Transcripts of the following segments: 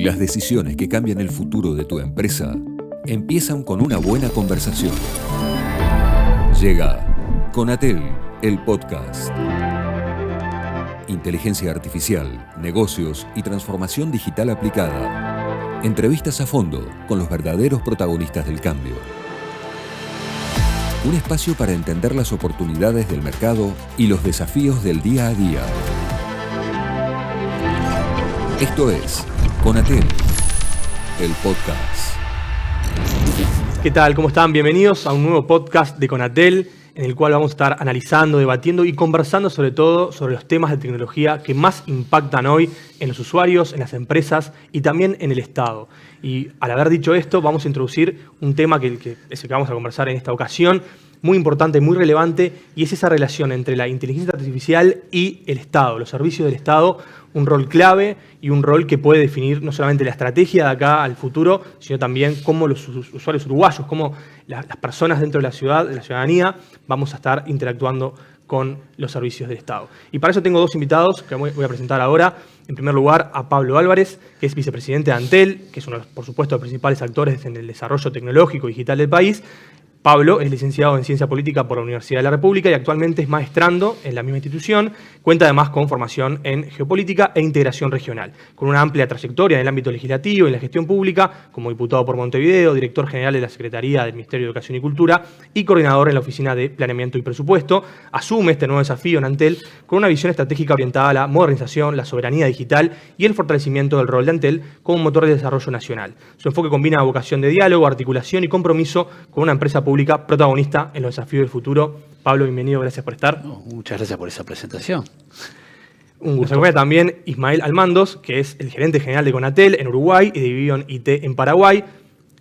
Las decisiones que cambian el futuro de tu empresa empiezan con una buena conversación. Llega Conatel, el podcast. Inteligencia artificial, negocios y transformación digital aplicada. Entrevistas a fondo con los verdaderos protagonistas del cambio. Un espacio para entender las oportunidades del mercado y los desafíos del día a día. Esto es Conatel, el podcast. ¿Qué tal? ¿Cómo están? Bienvenidos a un nuevo podcast de Conatel, en el cual vamos a estar analizando, debatiendo y conversando sobre todo sobre los temas de tecnología que más impactan hoy en los usuarios, en las empresas y también en el Estado. Y al haber dicho esto, vamos a introducir un tema que es el que vamos a conversar en esta ocasión, muy importante, muy relevante, y es esa relación entre la inteligencia artificial y el Estado, los servicios del Estado, un rol clave y un rol que puede definir no solamente la estrategia de acá al futuro, sino también cómo los usuarios uruguayos, cómo las personas dentro de la ciudad, de la ciudadanía, vamos a estar interactuando con los servicios del Estado. Y para eso tengo dos invitados que voy a presentar ahora. En primer lugar, a Pablo Álvarez, que es vicepresidente de Antel, que es uno, por supuesto, de los principales actores en el desarrollo tecnológico y digital del país. Pablo es licenciado en Ciencia Política por la Universidad de la República y actualmente es maestrando en la misma institución. Cuenta además con formación en Geopolítica e Integración Regional, con una amplia trayectoria en el ámbito legislativo y en la gestión pública, como diputado por Montevideo, director general de la Secretaría del Ministerio de Educación y Cultura y coordinador en la Oficina de Planeamiento y Presupuesto. Asume este nuevo desafío en Antel con una visión estratégica orientada a la modernización, la soberanía digital y el fortalecimiento del rol de Antel como motor de desarrollo nacional. Su enfoque combina vocación de diálogo, articulación y compromiso con una empresa pública protagonista en los desafíos del futuro. Pablo, bienvenido, gracias por estar. Muchas gracias por esa presentación. Un gusto. Nos acompaña también Ismael Almandos, que es el gerente general de Conatel en Uruguay y de Vivion IT en Paraguay.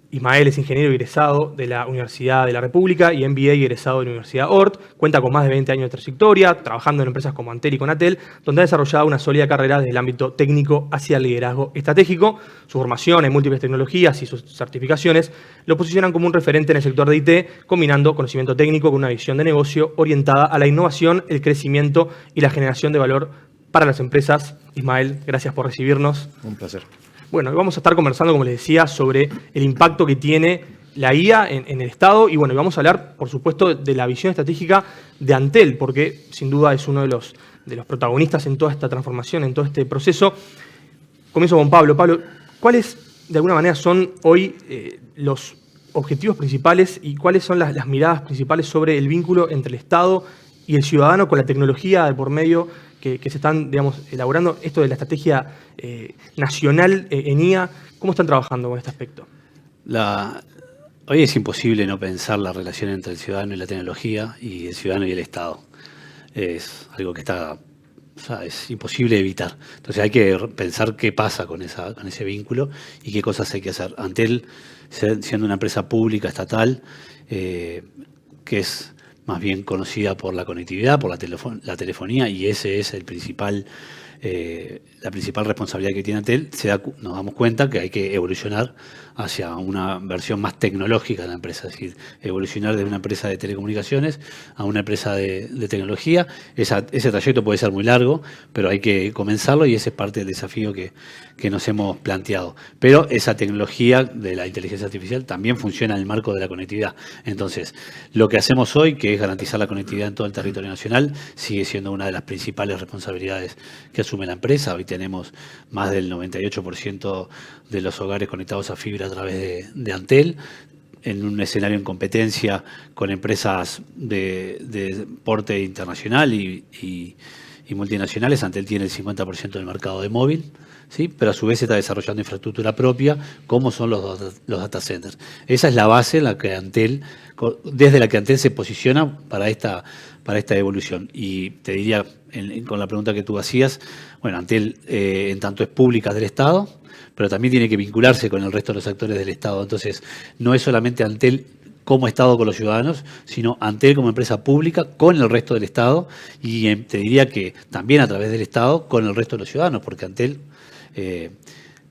Ismael es ingeniero egresado de la Universidad de la República y MBA egresado de la Universidad Ort. Cuenta con más de 20 años de trayectoria, trabajando en empresas como Antel y Conatel, donde ha desarrollado una sólida carrera desde el ámbito técnico hacia el liderazgo estratégico. Su formación en múltiples tecnologías y sus certificaciones lo posicionan como un referente en el sector de IT, combinando conocimiento técnico con una visión de negocio orientada a la innovación, el crecimiento y la generación de valor para las empresas. Ismael, gracias por recibirnos. Un placer. Bueno, vamos a estar conversando, como les decía, sobre el impacto que tiene la IA en el Estado y bueno, vamos a hablar, por supuesto, de la visión estratégica de Antel, porque sin duda es uno de los protagonistas en toda esta transformación, en todo este proceso. Comienzo con Pablo. Pablo, ¿cuáles de alguna manera son hoy los objetivos principales y cuáles son las miradas principales sobre el vínculo entre el Estado y el ciudadano con la tecnología de por medio que se están, digamos, elaborando, esto de la estrategia nacional en IA? ¿Cómo están trabajando con este aspecto? Hoy es imposible no pensar la relación entre el ciudadano y la tecnología y el ciudadano y el Estado. Es algo que es imposible evitar. Entonces hay que pensar qué pasa con ese vínculo y qué cosas hay que hacer. Antel, siendo una empresa pública estatal, que es más bien conocida por la conectividad, por la telefonía, y ese es la principal responsabilidad que tiene Antel, nos damos cuenta que hay que evolucionar hacia una versión más tecnológica de la empresa, es decir, evolucionar de una empresa de telecomunicaciones a una empresa de tecnología. Ese trayecto puede ser muy largo, pero hay que comenzarlo y ese es parte del desafío que nos hemos planteado. Pero esa tecnología de la inteligencia artificial también funciona en el marco de la conectividad. Entonces, lo que hacemos hoy, que es garantizar la conectividad en todo el territorio nacional, sigue siendo una de las principales responsabilidades que asume la empresa. Hoy tenemos más del 98% de los hogares conectados a fibra a través de Antel, en un escenario en competencia con empresas de porte internacional y multinacionales. Antel tiene el 50% del mercado de móvil, ¿sí? Pero a su vez está desarrollando infraestructura propia, como son los data centers. Esa es la base desde la que Antel se posiciona para esta evolución. Y te diría, con la pregunta que tú hacías, bueno, Antel en tanto es pública del Estado, pero también tiene que vincularse con el resto de los actores del Estado. Entonces, no es solamente Antel como Estado con los ciudadanos, sino Antel como empresa pública con el resto del Estado y te diría que también a través del Estado con el resto de los ciudadanos, porque Antel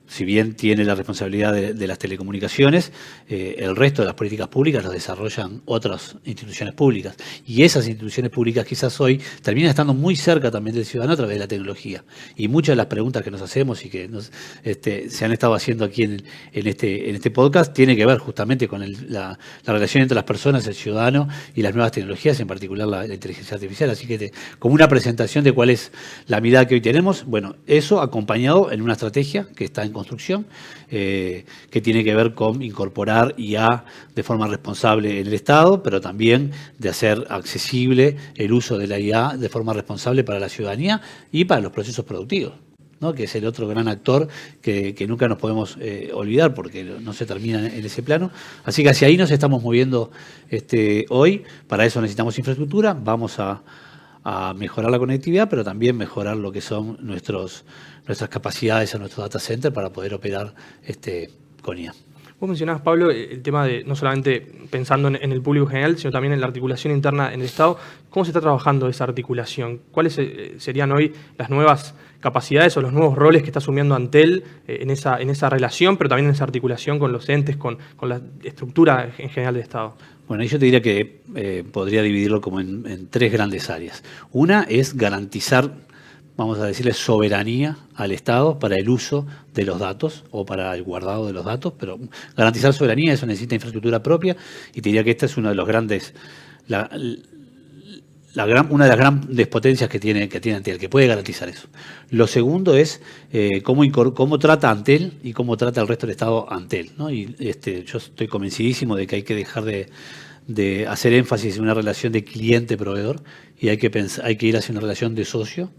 si bien tiene la responsabilidad de las telecomunicaciones, el resto de las políticas públicas las desarrollan otras instituciones públicas. Y esas instituciones públicas quizás hoy terminan estando muy cerca también del ciudadano a través de la tecnología. Y muchas de las preguntas que nos hacemos y que se han estado haciendo aquí en este podcast tiene que ver justamente con la relación entre las personas, el ciudadano y las nuevas tecnologías, en particular la inteligencia artificial. Así que como una presentación de cuál es la mirada que hoy tenemos, bueno, eso acompañado en una estrategia que está en construcción, que tiene que ver con incorporar IA de forma responsable en el Estado, pero también de hacer accesible el uso de la IA de forma responsable para la ciudadanía y para los procesos productivos, ¿no? Que es el otro gran actor que nunca nos podemos olvidar porque no se termina en ese plano. Así que hacia ahí nos estamos moviendo hoy. Para eso necesitamos infraestructura, vamos a mejorar la conectividad, pero también mejorar lo que son nuestras capacidades en nuestro data center para poder operar con IA. Vos mencionabas, Pablo, el tema de no solamente pensando en el público en general, sino también en la articulación interna en el Estado. ¿Cómo se está trabajando esa articulación? ¿Cuáles serían hoy las nuevas capacidades o los nuevos roles que está asumiendo Antel en esa relación, pero también en esa articulación con los entes, con la estructura en general del Estado? Bueno, yo te diría que podría dividirlo como en tres grandes áreas. Una es garantizar, vamos a decirle, soberanía al Estado para el uso de los datos o para el guardado de los datos, pero garantizar soberanía, eso necesita infraestructura propia, y te diría que esta es uno de los grandes, una de las grandes potencias que tiene Antel, que puede garantizar eso. Lo segundo es cómo trata Antel y cómo trata el resto del Estado Antel, ¿no? Y yo estoy convencidísimo de que hay que dejar de hacer énfasis en una relación de cliente-proveedor y hay que ir hacia una relación de socio,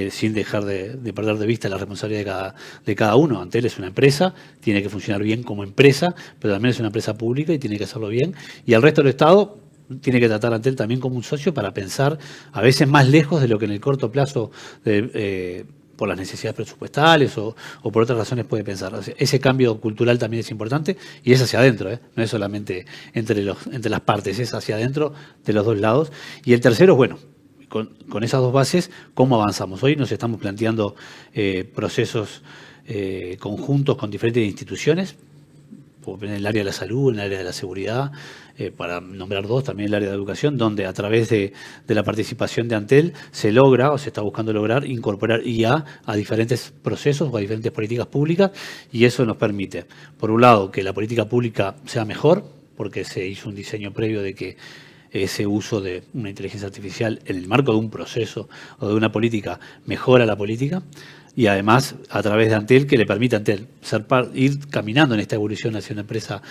sin dejar de perder de vista la responsabilidad de cada uno. Antel es una empresa, tiene que funcionar bien como empresa, pero también es una empresa pública y tiene que hacerlo bien. Y el resto del Estado tiene que tratar a Antel también como un socio para pensar a veces más lejos de lo que en el corto plazo por las necesidades presupuestales o por otras razones puede pensar. O sea, ese cambio cultural también es importante y es hacia adentro, no es solamente entre las partes, es hacia adentro de los dos lados. Y el tercero, bueno, con esas dos bases, ¿cómo avanzamos? Hoy nos estamos planteando procesos conjuntos con diferentes instituciones, en el área de la salud, en el área de la seguridad, para nombrar dos, también el área de educación, donde a través de la participación de Antel se logra o se está buscando lograr incorporar IA a diferentes procesos o a diferentes políticas públicas, y eso nos permite, por un lado, que la política pública sea mejor, porque se hizo un diseño previo de que ese uso de una inteligencia artificial en el marco de un proceso o de una política mejora la política, y además a través de Antel, que le permite a Antel ir caminando en esta evolución hacia una empresa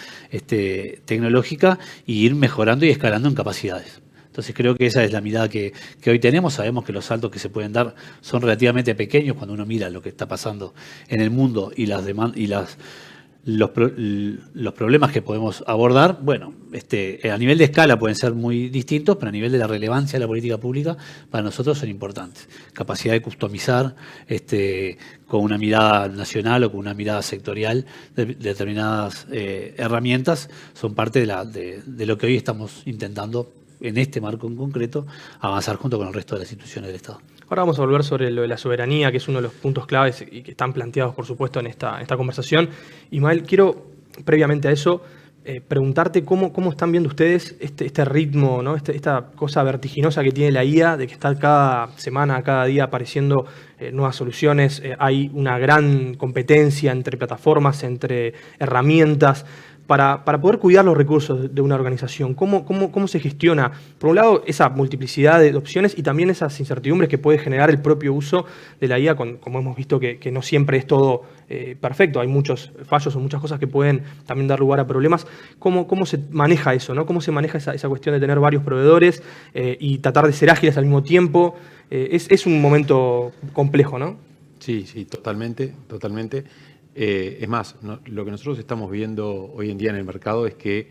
tecnológica y ir mejorando y escalando en capacidades. Entonces creo que esa es la mirada que hoy tenemos. Sabemos que los saltos que se pueden dar son relativamente pequeños cuando uno mira lo que está pasando en el mundo y los problemas que podemos abordar. Bueno, a nivel de escala pueden ser muy distintos, pero a nivel de la relevancia de la política pública para nosotros son importantes. Capacidad de customizar con una mirada nacional o con una mirada sectorial determinadas herramientas son parte de lo que hoy estamos intentando en este marco en concreto avanzar junto con el resto de las instituciones del Estado. Ahora vamos a volver sobre lo de la soberanía, que es uno de los puntos claves y que están planteados, por supuesto, en esta conversación. Ismael, quiero, previamente a eso, preguntarte cómo están viendo ustedes este ritmo, ¿no? Esta cosa vertiginosa que tiene la IA, de que está cada semana, cada día apareciendo nuevas soluciones. Hay una gran competencia entre plataformas, entre herramientas. Para poder cuidar los recursos de una organización, ¿cómo se gestiona, por un lado, esa multiplicidad de opciones y también esas incertidumbres que puede generar el propio uso de la IA, como hemos visto que no siempre es todo perfecto, hay muchos fallos o muchas cosas que pueden también dar lugar a problemas? ¿Cómo se maneja eso, ¿no? ¿Cómo se maneja esa cuestión de tener varios proveedores y tratar de ser ágiles al mismo tiempo? Es un momento complejo, ¿no? Sí, totalmente. Es más, lo que nosotros estamos viendo hoy en día en el mercado es que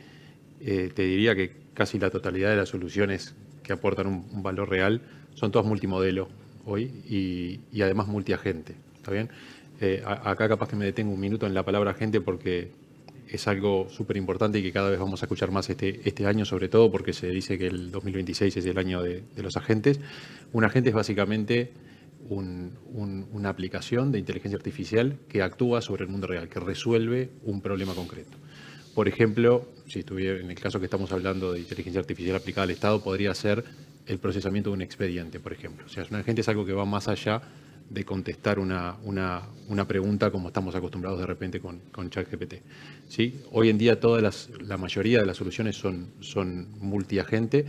te diría que casi la totalidad de las soluciones que aportan un valor real son todas multimodelo hoy y además multiagente. ¿Está bien? Acá capaz que me detengo un minuto en la palabra agente porque es algo súper importante y que cada vez vamos a escuchar más este año, sobre todo porque se dice que el 2026 es el año de los agentes. Un agente es básicamente una aplicación de inteligencia artificial que actúa sobre el mundo real, que resuelve un problema concreto. Por ejemplo, si estuviera en el caso que estamos hablando de inteligencia artificial aplicada al Estado, podría ser el procesamiento de un expediente, por ejemplo. O sea, un agente es algo que va más allá de contestar una pregunta como estamos acostumbrados de repente con ChatGPT. ¿Sí? Hoy en día la mayoría de las soluciones son multiagente,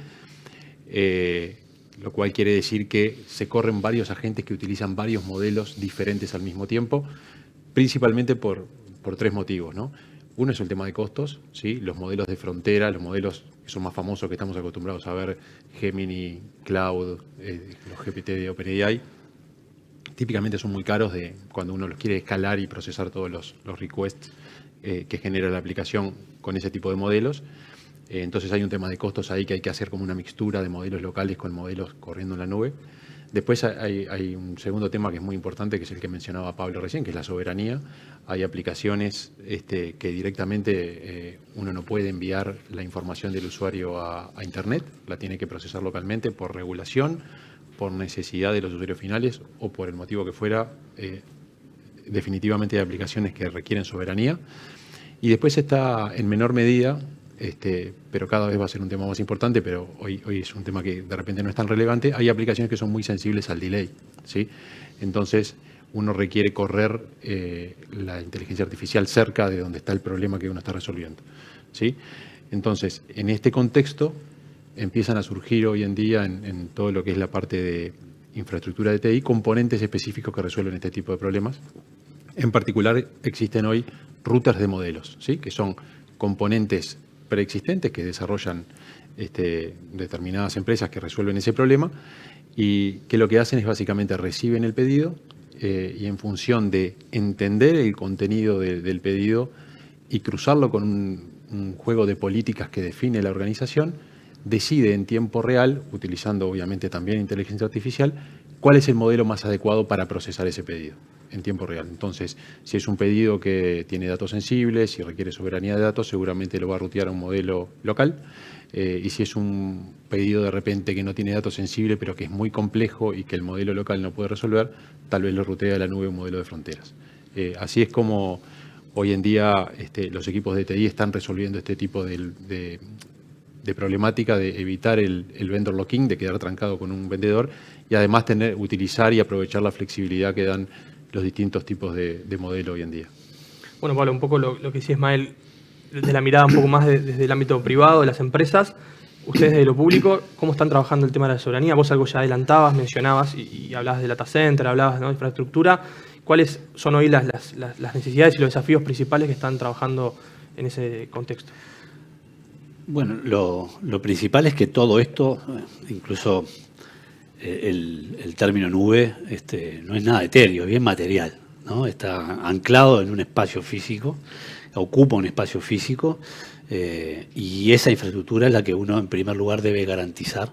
lo cual quiere decir que se corren varios agentes que utilizan varios modelos diferentes al mismo tiempo, principalmente por 3 motivos, ¿no? Uno es el tema de costos, ¿sí? Los modelos de frontera, los modelos que son más famosos que estamos acostumbrados a ver, Gemini, Cloud, los GPT de OpenAI, típicamente son muy caros cuando uno los quiere escalar y procesar todos los requests que genera la aplicación con ese tipo de modelos. Entonces hay un tema de costos ahí que hay que hacer como una mixtura de modelos locales con modelos corriendo en la nube. Después hay un segundo tema que es muy importante, que es el que mencionaba Pablo recién, que es la soberanía. Hay aplicaciones que directamente uno no puede enviar la información del usuario a Internet, la tiene que procesar localmente por regulación, por necesidad de los usuarios finales o por el motivo que fuera. Definitivamente hay aplicaciones que requieren soberanía. Y después está en menor medida, pero cada vez va a ser un tema más importante, pero hoy es un tema que de repente no es tan relevante. Hay aplicaciones que son muy sensibles al delay, ¿sí? Entonces, uno requiere correr la inteligencia artificial cerca de donde está el problema que uno está resolviendo, ¿sí? Entonces, en este contexto, empiezan a surgir hoy en día en todo lo que es la parte de infraestructura de TI, componentes específicos que resuelven este tipo de problemas. En particular, existen hoy routers de modelos, ¿sí? Que son componentes preexistentes que desarrollan determinadas empresas que resuelven ese problema y que lo que hacen es básicamente reciben el pedido y en función de entender el contenido del pedido y cruzarlo con un juego de políticas que define la organización, decide en tiempo real, utilizando obviamente también inteligencia artificial, cuál es el modelo más adecuado para procesar ese pedido en tiempo real. Entonces, si es un pedido que tiene datos sensibles, si requiere soberanía de datos, seguramente lo va a rutear a un modelo local. Y si es un pedido de repente que no tiene datos sensibles, pero que es muy complejo y que el modelo local no puede resolver, tal vez lo rutea a la nube un modelo de fronteras. Así es como hoy en día los equipos de TI están resolviendo este tipo de problemática de evitar el vendor locking, de quedar trancado con un vendedor y además utilizar y aprovechar la flexibilidad que dan los distintos tipos de modelo hoy en día. Bueno, Pablo, un poco lo que decía Ismael, desde la mirada un poco más desde el ámbito privado de las empresas, ustedes desde lo público, ¿cómo están trabajando el tema de la soberanía? Vos algo ya adelantabas, mencionabas y hablabas de data center, hablabas, ¿no?, de infraestructura. ¿Cuáles son hoy las necesidades y los desafíos principales que están trabajando en ese contexto? Bueno, lo principal es que todo esto, incluso el término nube, no es nada etéreo, es bien material, ¿no? Está anclado en un espacio físico, ocupa un espacio físico, y esa infraestructura es la que uno en primer lugar debe garantizar.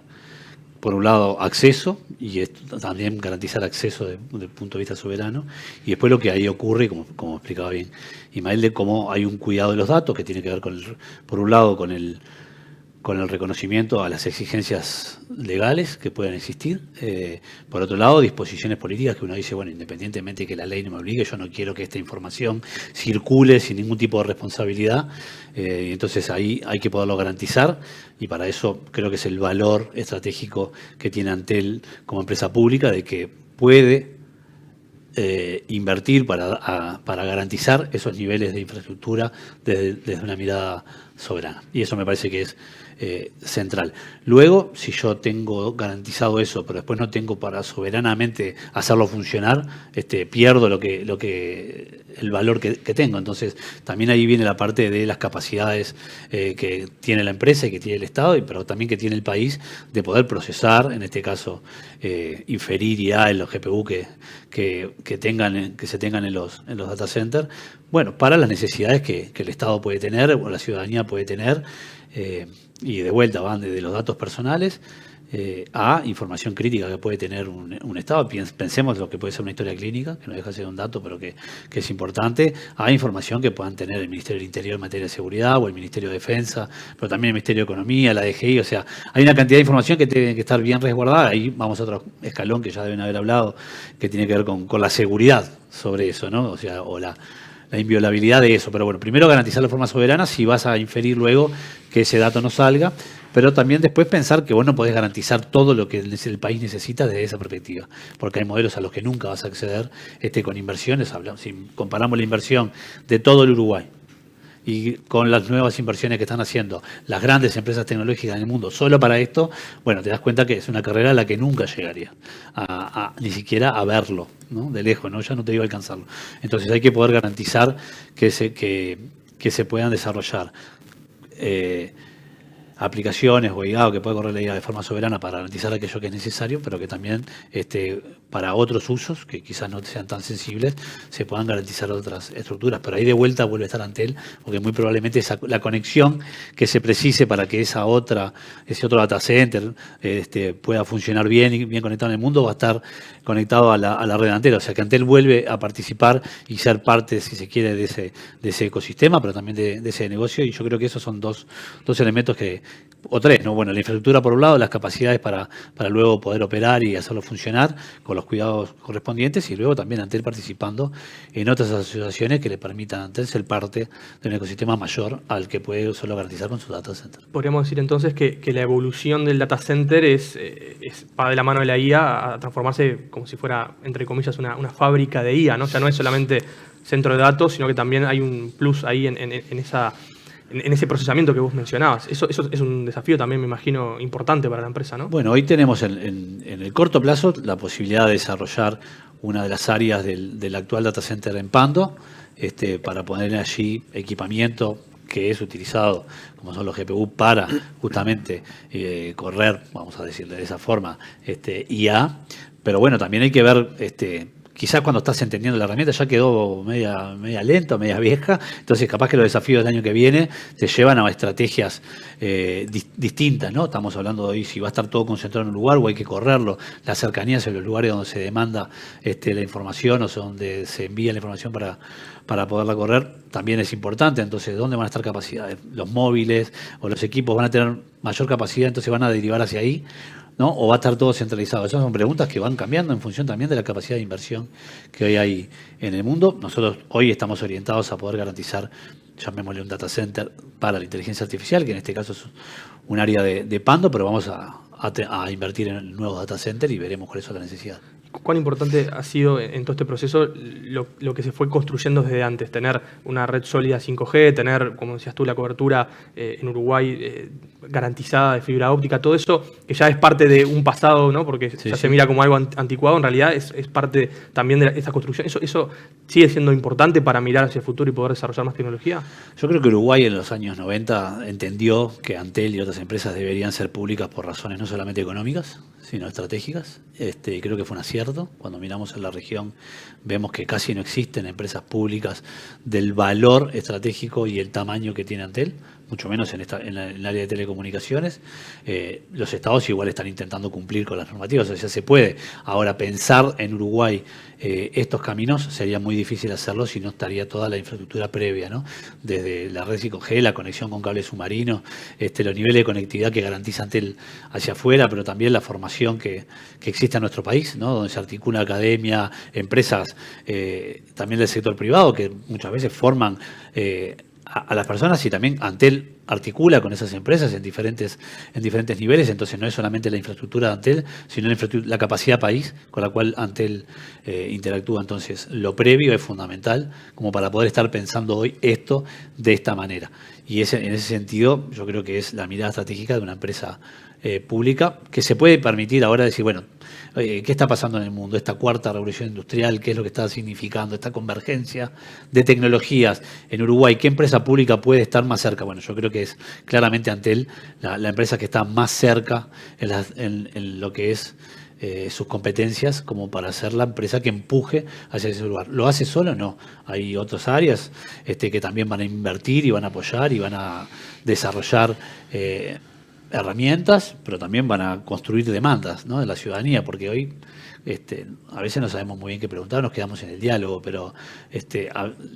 Por un lado, acceso, y también garantizar acceso desde el punto de vista soberano, y después lo que ahí ocurre, como explicaba bien Ismael, de cómo hay un cuidado de los datos que tiene que ver por un lado con el reconocimiento a las exigencias legales que puedan existir. Por otro lado, disposiciones políticas que uno dice, bueno, independientemente de que la ley no me obligue, yo no quiero que esta información circule sin ningún tipo de responsabilidad. Entonces ahí hay que poderlo garantizar y para eso creo que es el valor estratégico que tiene Antel como empresa pública de que puede invertir para garantizar esos niveles de infraestructura desde una mirada soberana. Y eso me parece que es central. Luego, si yo tengo garantizado eso, pero después no tengo para soberanamente hacerlo funcionar, pierdo el valor que tengo. Entonces, también ahí viene la parte de las capacidades que tiene la empresa y que tiene el Estado, pero también que tiene el país de poder procesar, en este caso, inferir IA en los GPU que se tengan en los data centers, bueno, para las necesidades que el Estado puede tener o la ciudadanía puede tener, y de vuelta van desde los datos personales a información crítica que puede tener un Estado. Pensemos lo que puede ser una historia clínica, que no deja de ser un dato, pero que es importante, a información que puedan tener el Ministerio del Interior en materia de seguridad o el Ministerio de Defensa, pero también el Ministerio de Economía, la DGI. O sea, hay una cantidad de información que tiene que estar bien resguardada. Ahí vamos a otro escalón que ya deben haber hablado, que tiene que ver con la seguridad sobre eso, ¿no? O sea, o la inviolabilidad de eso. Pero bueno, primero garantizar de forma soberana, si vas a inferir luego que ese dato no salga, pero también después pensar que vos no podés garantizar todo lo que el país necesita desde esa perspectiva, porque hay modelos a los que nunca vas a acceder con inversiones. Si comparamos la inversión de todo el Uruguay y con las nuevas inversiones que están haciendo las grandes empresas tecnológicas en el mundo solo para esto, bueno, te das cuenta que es una carrera a la que nunca llegaría, ni siquiera a verlo, ¿no? De lejos, ¿no? Ya no te digo alcanzarlo. Entonces hay que poder garantizar que se puedan desarrollar aplicaciones o IGA que puede correr la IA de forma soberana para garantizar aquello que es necesario, pero que también para otros usos que quizás no sean tan sensibles se puedan garantizar otras estructuras. Pero ahí de vuelta vuelve a estar Antel, porque muy probablemente la conexión que se precise para que ese otro data center pueda funcionar bien y bien conectado en el mundo va a estar conectado a la red Antel. O sea que Antel vuelve a participar y ser parte, si se quiere, de ese ecosistema, pero también de ese negocio. Y yo creo que esos son dos elementos o tres, ¿no? Bueno, la infraestructura por un lado, las capacidades para luego poder operar y hacerlo funcionar con los cuidados correspondientes, y luego también Antel participando en otras asociaciones que le permitan a Antel ser parte de un ecosistema mayor al que puede solo garantizar con su data center. Podríamos decir entonces que la evolución del data center va de la mano de la IA a transformarse como si fuera, entre comillas, una fábrica de IA, ¿no? O sea, no es solamente centro de datos, sino que también hay un plus ahí en ese procesamiento que vos mencionabas. Eso es un desafío también, me imagino, importante para la empresa, ¿no? Bueno, hoy tenemos en el corto plazo la posibilidad de desarrollar una de las áreas del actual data center en Pando, para poner allí equipamiento que es utilizado, como son los GPU, para justamente correr, vamos a decirle de esa forma, IA. Pero bueno, también hay que ver quizás cuando estás entendiendo la herramienta ya quedó media lenta, media vieja, entonces capaz que los desafíos del año que viene te llevan a estrategias distintas, ¿no? Estamos hablando de hoy si va a estar todo concentrado en un lugar o hay que correrlo, las cercanías en los lugares donde se demanda la información o donde se envía la información para poderla correr, también es importante. Entonces, ¿dónde van a estar capacidades? Los móviles o los equipos van a tener mayor capacidad, entonces van a derivar hacia ahí, ¿no? ¿O va a estar todo centralizado? Esas son preguntas que van cambiando en función también de la capacidad de inversión que hoy hay en el mundo. Nosotros hoy estamos orientados a poder garantizar, llamémosle un data center para la inteligencia artificial, que en este caso es un área de Pando, pero vamos a invertir en nuevos data centers y veremos cuáles son las necesidades. ¿Cuán importante ha sido en todo este proceso lo que se fue construyendo desde antes? Tener una red sólida 5G, tener, como decías tú, la cobertura en Uruguay garantizada de fibra óptica, todo eso que ya es parte de un pasado, ¿no? Porque se mira como algo anticuado, en realidad es parte también de esa construcción. ¿Eso sigue siendo importante para mirar hacia el futuro y poder desarrollar más tecnología? Yo creo que Uruguay en los años 90 entendió que Antel y otras empresas deberían ser públicas por razones no solamente económicas, sino estratégicas. Creo que fue un acierto. Cuando miramos en la región vemos que casi no existen empresas públicas del valor estratégico y el tamaño que tiene Antel, mucho menos en el área de telecomunicaciones. Los estados igual están intentando cumplir con las normativas, o sea, se puede. Ahora, pensar en Uruguay estos caminos sería muy difícil hacerlo si no estaría toda la infraestructura previa, ¿no? Desde la red 5G, la conexión con cables submarinos, los niveles de conectividad que garantiza Antel hacia afuera, pero también la formación que existe en nuestro país, ¿no? Donde se articula academia, empresas también del sector privado que muchas veces forman a las personas, y también Antel articula con esas empresas en diferentes niveles. Entonces no es solamente la infraestructura de Antel, sino la capacidad país con la cual Antel interactúa. Entonces lo previo es fundamental como para poder estar pensando hoy esto de esta manera. Y en ese sentido yo creo que es la mirada estratégica de una empresa pública que se puede permitir ahora decir, bueno, ¿qué está pasando en el mundo? Esta cuarta revolución industrial, ¿qué es lo que está significando? Esta convergencia de tecnologías en Uruguay, ¿qué empresa pública puede estar más cerca? Bueno, yo creo que es claramente Antel la empresa que está más cerca en lo que es sus competencias como para ser la empresa que empuje hacia ese lugar. ¿Lo hace solo? No. Hay otras áreas que también van a invertir y van a apoyar y van a desarrollar herramientas, pero también van a construir demandas, ¿no?, de la ciudadanía, porque hoy a veces no sabemos muy bien qué preguntar, nos quedamos en el diálogo, pero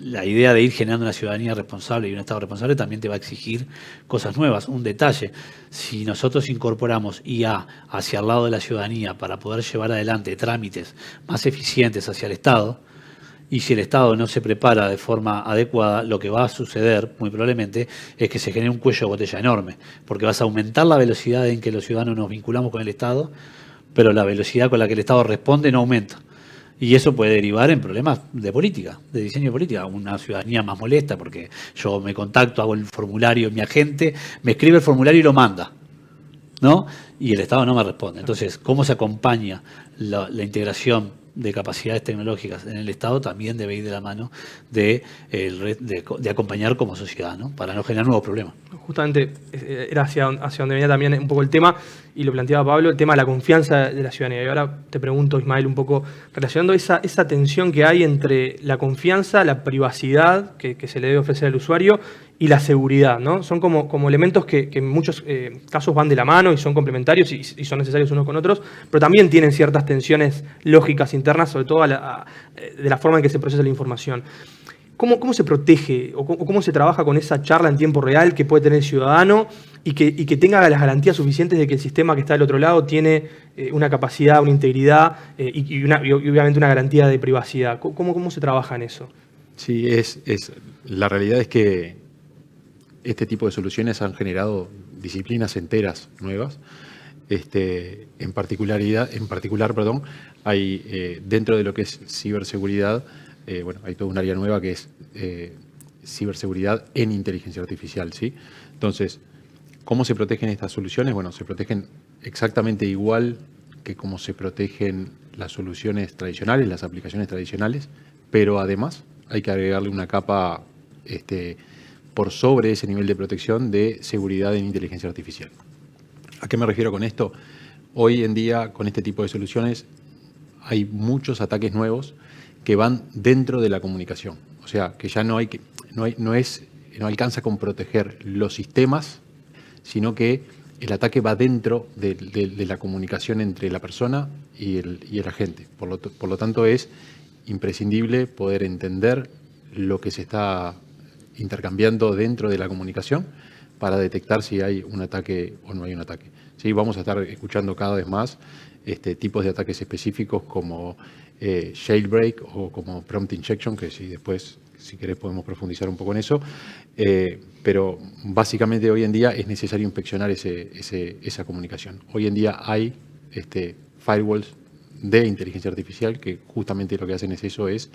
la idea de ir generando una ciudadanía responsable y un Estado responsable también te va a exigir cosas nuevas. Un detalle, si nosotros incorporamos IA hacia el lado de la ciudadanía para poder llevar adelante trámites más eficientes hacia el Estado, y si el Estado no se prepara de forma adecuada, lo que va a suceder, muy probablemente, es que se genere un cuello de botella enorme, porque vas a aumentar la velocidad en que los ciudadanos nos vinculamos con el Estado, pero la velocidad con la que el Estado responde no aumenta. Y eso puede derivar en problemas de política, de diseño de política, una ciudadanía más molesta, porque yo me contacto, hago el formulario, mi agente me escribe el formulario y lo manda, ¿no? Y el Estado no me responde. Entonces, ¿cómo se acompaña la integración de capacidades tecnológicas en el Estado? También debe ir de la mano de acompañar como sociedad, ¿no?, para no generar nuevos problemas. Justamente era hacia donde venía también un poco el tema, y lo planteaba Pablo, el tema de la confianza de la ciudadanía. Y ahora te pregunto, Ismael, un poco relacionando esa tensión que hay entre la confianza, la privacidad que se le debe ofrecer al usuario y la seguridad, ¿no? Son como elementos que en muchos casos van de la mano y son complementarios y son necesarios unos con otros, pero también tienen ciertas tensiones lógicas internas, sobre todo de la forma en que se procesa la información. ¿Cómo se protege o cómo se trabaja con esa charla en tiempo real que puede tener el ciudadano y que tenga las garantías suficientes de que el sistema que está del otro lado tiene una capacidad, una integridad y obviamente una garantía de privacidad? ¿Cómo se trabaja en eso? Sí, la realidad es que este tipo de soluciones han generado disciplinas enteras nuevas. En particular, hay dentro de lo que es ciberseguridad, hay toda un área nueva que es ciberseguridad en inteligencia artificial, ¿sí? Entonces, ¿cómo se protegen estas soluciones? Bueno, se protegen exactamente igual que como se protegen las soluciones tradicionales, las aplicaciones tradicionales, pero además hay que agregarle una capa por sobre ese nivel de protección de seguridad en inteligencia artificial. ¿A qué me refiero con esto? Hoy en día, con este tipo de soluciones, hay muchos ataques nuevos que van dentro de la comunicación. O sea, que ya no alcanza con proteger los sistemas, sino que el ataque va dentro de la comunicación entre la persona y el agente. Por lo tanto, es imprescindible poder entender lo que se está intercambiando dentro de la comunicación para detectar si hay un ataque o no hay un ataque. Sí, vamos a estar escuchando cada vez más tipos de ataques específicos como jailbreak o como prompt injection, que después, si querés, podemos profundizar un poco en eso. Pero básicamente hoy en día es necesario inspeccionar esa comunicación. Hoy en día hay firewalls de inteligencia artificial que justamente lo que hacen es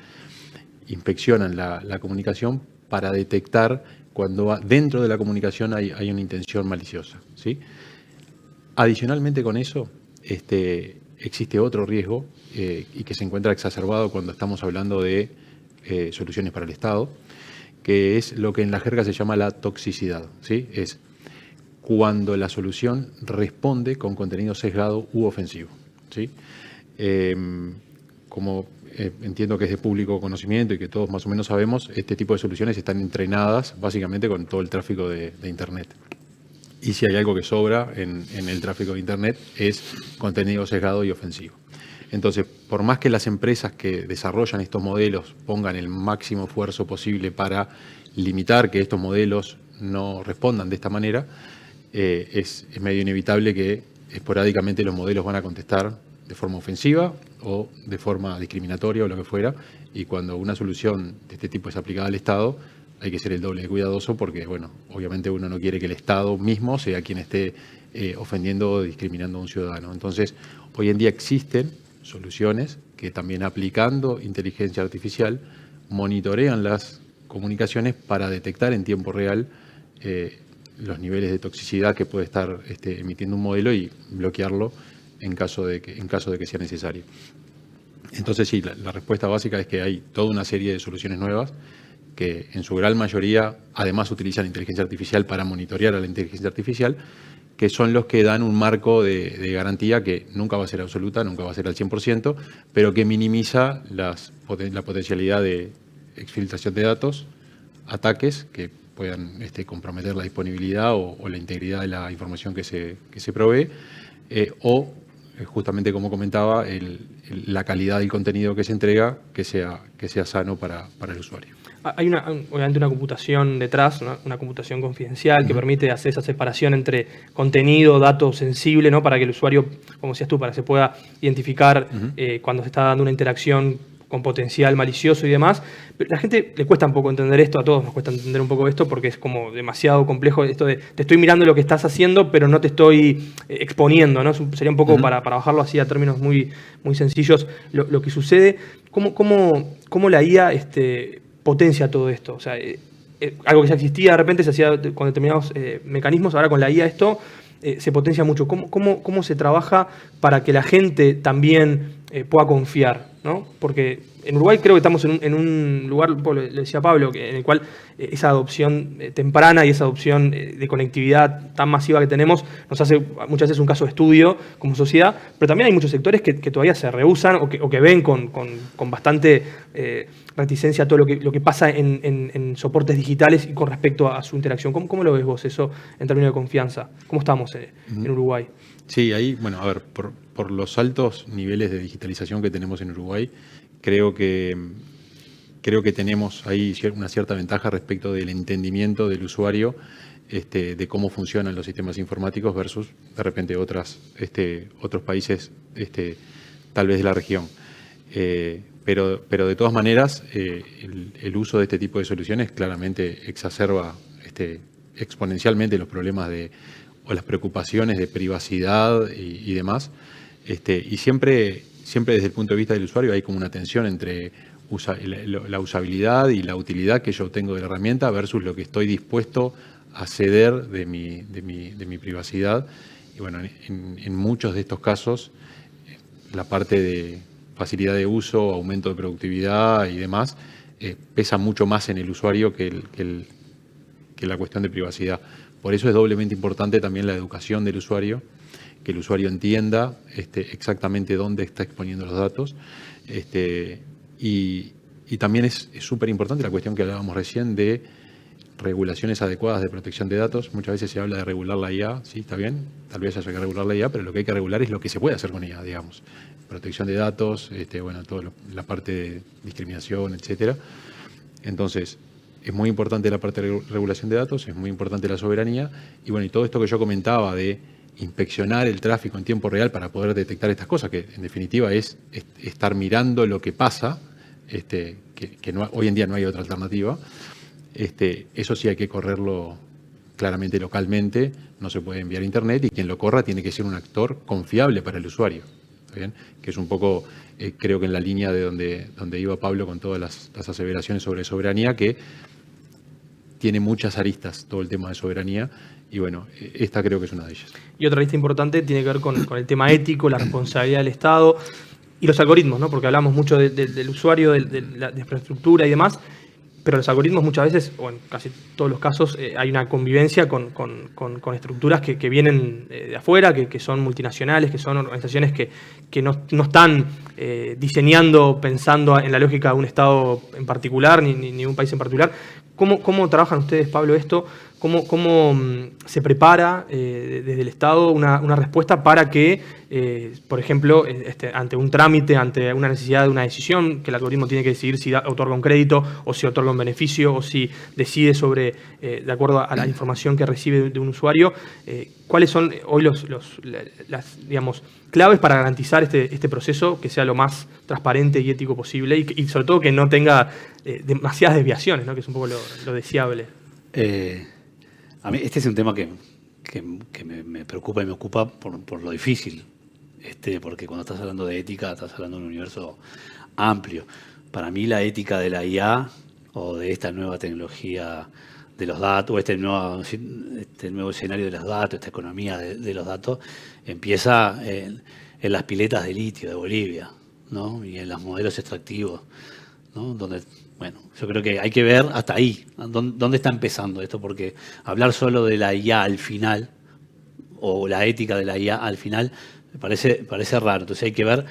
inspeccionan la comunicación para detectar cuando dentro de la comunicación hay una intención maliciosa, ¿sí? Adicionalmente con eso, existe otro riesgo y que se encuentra exacerbado cuando estamos hablando de soluciones para el Estado, que es lo que en la jerga se llama la toxicidad, ¿sí? Es cuando la solución responde con contenido sesgado u ofensivo, ¿sí? Como entiendo que es de público conocimiento y que todos más o menos sabemos, este tipo de soluciones están entrenadas básicamente con todo el tráfico de Internet. Y si hay algo que sobra en el tráfico de Internet es contenido sesgado y ofensivo. Entonces, por más que las empresas que desarrollan estos modelos pongan el máximo esfuerzo posible para limitar que estos modelos no respondan de esta manera, es medio inevitable que esporádicamente los modelos van a contestar de forma ofensiva o de forma discriminatoria o lo que fuera, y cuando una solución de este tipo es aplicada al Estado, hay que ser el doble de cuidadoso porque, obviamente uno no quiere que el Estado mismo sea quien esté ofendiendo o discriminando a un ciudadano. Entonces, hoy en día existen soluciones que también aplicando inteligencia artificial monitorean las comunicaciones para detectar en tiempo real los niveles de toxicidad que puede estar emitiendo un modelo y bloquearlo en caso de que sea necesario. Entonces, sí, la respuesta básica es que hay toda una serie de soluciones nuevas que en su gran mayoría además utilizan inteligencia artificial para monitorear a la inteligencia artificial, que son los que dan un marco de garantía que nunca va a ser absoluta, nunca va a ser al 100%, pero que minimiza la potencialidad de exfiltración de datos, ataques que puedan comprometer la disponibilidad o la integridad de la información que se provee, o justamente como comentaba, la calidad del contenido que se entrega que sea sano para el usuario. Hay obviamente una computación detrás, una computación confidencial que permite hacer esa separación entre contenido, dato sensible, ¿no? Para que el usuario, como decías tú, para que se pueda identificar cuando se está dando una interacción con potencial malicioso y demás. Pero a la gente le cuesta un poco entender esto, a todos nos cuesta entender un poco esto porque es como demasiado complejo esto de te estoy mirando lo que estás haciendo pero no te estoy exponiendo, ¿no? Sería un poco para bajarlo así a términos muy, muy sencillos lo que sucede. ¿Cómo la IA potencia todo esto? O sea, algo que ya existía de repente se hacía con determinados mecanismos, ahora con la IA esto se potencia mucho. ¿Cómo se trabaja para que la gente también pueda confiar, ¿no? Porque en Uruguay creo que estamos en un lugar, le decía Pablo, en el cual esa adopción temprana y esa adopción de conectividad tan masiva que tenemos nos hace muchas veces un caso de estudio como sociedad, pero también hay muchos sectores que todavía se rehúsan o que ven con bastante reticencia todo lo que pasa en soportes digitales y con respecto a su interacción. ¿Cómo lo ves vos eso en términos de confianza? ¿Cómo estamos en Uruguay? Sí, ahí, bueno, a ver, por los altos niveles de digitalización que tenemos en Uruguay, creo que tenemos ahí una cierta ventaja respecto del entendimiento del usuario de cómo funcionan los sistemas informáticos versus, de repente, otros países tal vez de la región. Pero de todas maneras, el uso de este tipo de soluciones claramente exacerba exponencialmente los problemas o las preocupaciones de privacidad y demás. Y siempre desde el punto de vista del usuario hay como una tensión entre la usabilidad y la utilidad que yo tengo de la herramienta versus lo que estoy dispuesto a ceder de mi privacidad. Y bueno, en muchos de estos casos, la parte de facilidad de uso, aumento de productividad y demás, pesa mucho más en el usuario que la cuestión de privacidad. Por eso es doblemente importante también la educación del usuario, que el usuario entienda exactamente dónde está exponiendo los datos. Y también es súper importante la cuestión que hablábamos recién de regulaciones adecuadas de protección de datos. Muchas veces se habla de regular la IA, sí, está bien, tal vez haya que regular la IA, pero lo que hay que regular es lo que se puede hacer con IA, digamos. Protección de datos, toda la parte de discriminación, etcétera. Entonces, es muy importante la parte de regulación de datos, es muy importante la soberanía, y bueno, y todo esto que yo comentaba de inspeccionar el tráfico en tiempo real para poder detectar estas cosas, que en definitiva es estar mirando lo que pasa, que no, hoy en día no hay otra alternativa. Eso sí hay que correrlo claramente localmente, no se puede enviar a internet, y quien lo corra tiene que ser un actor confiable para el usuario, ¿está bien? Que es un poco, creo que en la línea de donde iba Pablo con todas las aseveraciones sobre soberanía, que tiene muchas aristas todo el tema de soberanía, y bueno, esta creo que es una de ellas. Y otra arista importante tiene que ver con el tema ético, la responsabilidad del Estado y los algoritmos, ¿no? Porque hablamos mucho del usuario, de la infraestructura y demás, pero los algoritmos muchas veces, o en casi todos los casos, hay una convivencia con estructuras que vienen de afuera, que son multinacionales, que son organizaciones que no están diseñando, pensando en la lógica de un Estado en particular, ni un país en particular. ¿Cómo trabajan ustedes, Pablo, esto? ¿Cómo se prepara desde el Estado una respuesta para que, por ejemplo, ante un trámite, ante una necesidad de una decisión, que el algoritmo tiene que decidir si otorga un crédito o si otorga un beneficio o si decide sobre, de acuerdo a la información que recibe de un usuario, cuáles son hoy las digamos, claves para garantizar este proceso que sea lo más transparente y ético posible y sobre todo que no tenga demasiadas desviaciones, ¿no? Que es un poco lo deseable? A mí este es un tema que me preocupa y me ocupa por lo difícil, porque cuando estás hablando de ética estás hablando de un universo amplio. Para mí la ética de la IA o de esta nueva tecnología de los datos, o este nuevo escenario de los datos, esta economía de los datos, empieza en las piletas de litio de Bolivia, ¿no? Y en los modelos extractivos, ¿no? Donde, bueno, yo creo que hay que ver hasta ahí, dónde está empezando esto, porque hablar solo de la IA al final, o la ética de la IA al final, me parece raro. Entonces hay que ver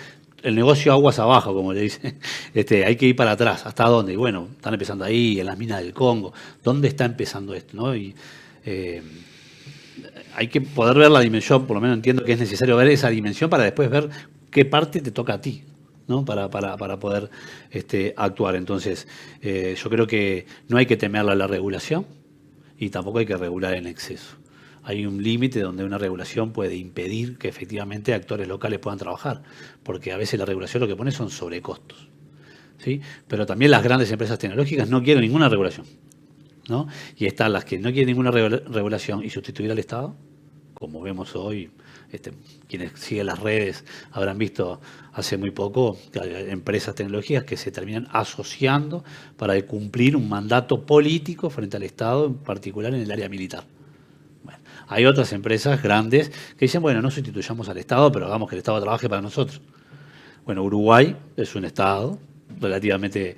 el negocio aguas abajo, como le dicen. Hay que ir para atrás. ¿Hasta dónde? Y bueno, están empezando ahí, en las minas del Congo. ¿Dónde está empezando esto? ¿No? Y hay que poder ver la dimensión, por lo menos entiendo que es necesario ver esa dimensión para después ver qué parte te toca a ti, ¿no? Para poder actuar. Entonces, yo creo que no hay que temerle a la regulación y tampoco hay que regular en exceso. Hay un límite donde una regulación puede impedir que efectivamente actores locales puedan trabajar, porque a veces la regulación lo que pone son sobrecostos, ¿sí? Pero también las grandes empresas tecnológicas no quieren ninguna regulación, ¿no? Y están las que no quieren ninguna regulación y sustituir al Estado, como vemos hoy. Quienes siguen las redes habrán visto hace muy poco que hay empresas tecnológicas que se terminan asociando para cumplir un mandato político frente al Estado, en particular en el área militar. Bueno, hay otras empresas grandes que dicen, bueno, no sustituyamos al Estado, pero hagamos que el Estado trabaje para nosotros. Bueno, Uruguay es un Estado relativamente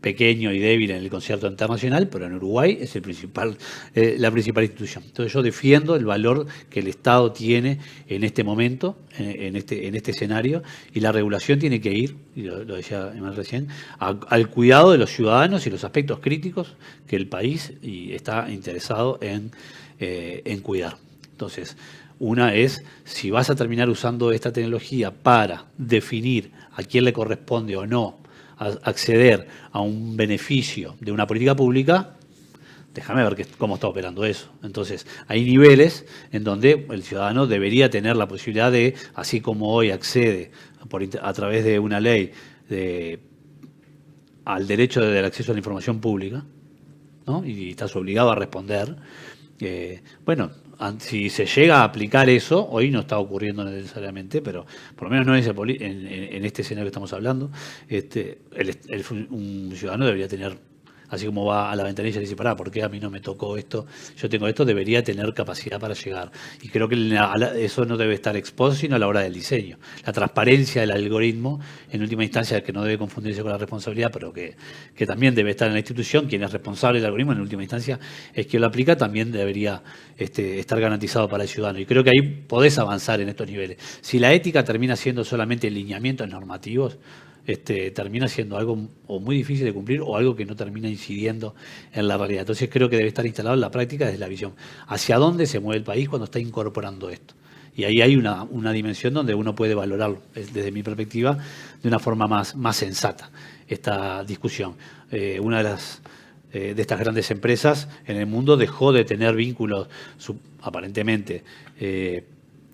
pequeño y débil en el concierto internacional, pero en Uruguay es la principal institución. Entonces yo defiendo el valor que el Estado tiene en este momento, en este escenario, y la regulación tiene que ir, y lo decía Emma recién, al cuidado de los ciudadanos y los aspectos críticos que el país está interesado en cuidar. Entonces, una es, si vas a terminar usando esta tecnología para definir a quién le corresponde o no acceder a un beneficio de una política pública, déjame ver cómo está operando eso. Entonces, hay niveles en donde el ciudadano debería tener la posibilidad de, así como hoy accede a través de una ley al derecho del acceso a la información pública, ¿no? Y estás obligado a responder. Bueno, si se llega a aplicar eso, hoy no está ocurriendo necesariamente, pero por lo menos no en este escenario que estamos hablando, un ciudadano debería tener, así como va a la ventanilla y dice, pará, ¿por qué a mí no me tocó esto? Yo tengo esto, debería tener capacidad para llegar. Y creo que eso no debe estar expuesto sino a la hora del diseño. La transparencia del algoritmo, en última instancia, que no debe confundirse con la responsabilidad, pero que también debe estar en la institución. Quien es responsable del algoritmo, en última instancia, es quien lo aplica, también debería estar garantizado para el ciudadano. Y creo que ahí podés avanzar en estos niveles. Si la ética termina siendo solamente lineamientos normativos, termina siendo algo o muy difícil de cumplir o algo que no termina incidiendo en la realidad. Entonces creo que debe estar instalado en la práctica desde la visión. ¿Hacia dónde se mueve el país cuando está incorporando esto? Y ahí hay una dimensión donde uno puede valorarlo, desde mi perspectiva, de una forma más sensata, esta discusión. Una de estas grandes empresas en el mundo dejó de tener vínculos aparentemente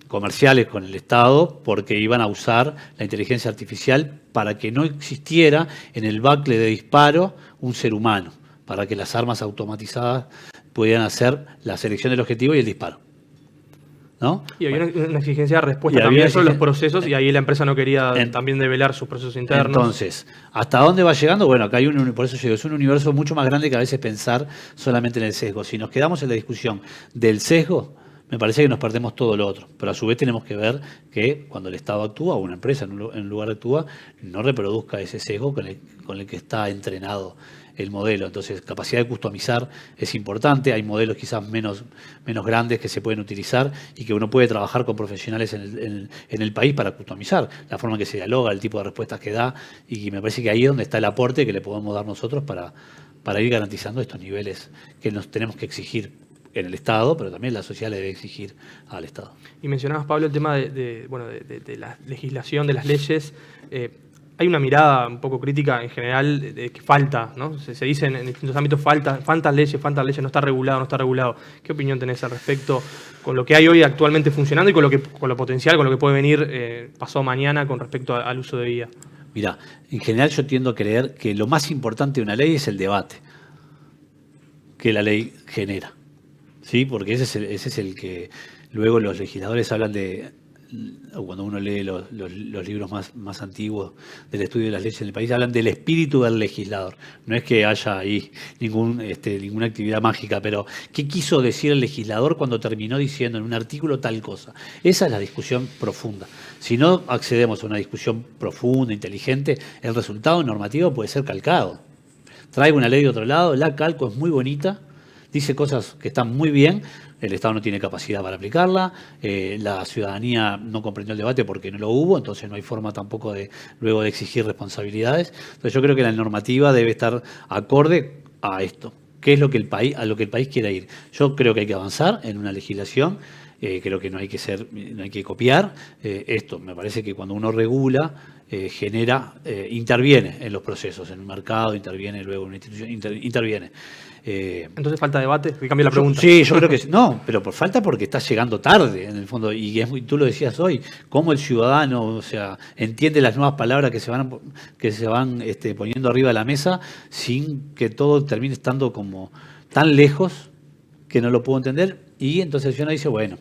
comerciales con el Estado porque iban a usar la inteligencia artificial para que no existiera en el bacle de disparo un ser humano, para que las armas automatizadas pudieran hacer la selección del objetivo y el disparo, ¿no? Y había una exigencia de respuesta también sobre los procesos, y ahí la empresa no quería también develar sus procesos internos. Entonces, ¿hasta dónde va llegando? Bueno, acá hay por eso yo digo, es un universo mucho más grande que a veces pensar solamente en el sesgo. Si nos quedamos en la discusión del sesgo, me parece que nos perdemos todo lo otro. Pero a su vez tenemos que ver que cuando el Estado actúa o una empresa en un lugar actúa, no reproduzca ese sesgo con el que está entrenado el modelo. Entonces, capacidad de customizar es importante. Hay modelos quizás menos grandes que se pueden utilizar y que uno puede trabajar con profesionales en el país para customizar la forma en que se dialoga, el tipo de respuestas que da. Y me parece que ahí es donde está el aporte que le podemos dar nosotros para ir garantizando estos niveles que nos tenemos que exigir en el Estado, pero también la sociedad le debe exigir al Estado. Y mencionabas, Pablo, el tema de la legislación, de las leyes. Hay una mirada un poco crítica en general de que falta, ¿no? Se dice en distintos ámbitos, faltan leyes, no está regulado. ¿Qué opinión tenés al respecto con lo que hay hoy actualmente funcionando y con lo potencial, con lo que puede venir pasado mañana con respecto al uso de IA? Mirá, en general yo tiendo a creer que lo más importante de una ley es el debate que la ley genera. Sí, porque ese es el que luego los legisladores hablan de, cuando uno lee los libros más antiguos del estudio de las leyes en el país, hablan del espíritu del legislador. No es que haya ahí ninguna actividad mágica, pero ¿qué quiso decir el legislador cuando terminó diciendo en un artículo tal cosa? Esa es la discusión profunda. Si no accedemos a una discusión profunda, inteligente, el resultado normativo puede ser calcado. Traigo una ley de otro lado, la calco, es muy bonita, dice cosas que están muy bien, el Estado no tiene capacidad para aplicarla, la ciudadanía no comprendió el debate porque no lo hubo, entonces no hay forma tampoco luego de exigir responsabilidades. Entonces yo creo que la normativa debe estar acorde a esto. ¿Qué es lo que a lo que el país quiera ir? Yo creo que hay que avanzar en una legislación. Creo que no hay que copiar esto. Me parece que cuando uno regula, interviene en los procesos, en el mercado, interviene luego en una institución, interviene. Entonces falta debate, que cambie la pregunta. Sí, yo creo que sí. No, pero por falta porque está llegando tarde, en el fondo, y tú lo decías hoy, cómo el ciudadano, o sea, entiende las nuevas palabras que se van poniendo arriba de la mesa sin que todo termine estando como tan lejos que no lo puedo entender, y entonces el ciudadano dice, bueno,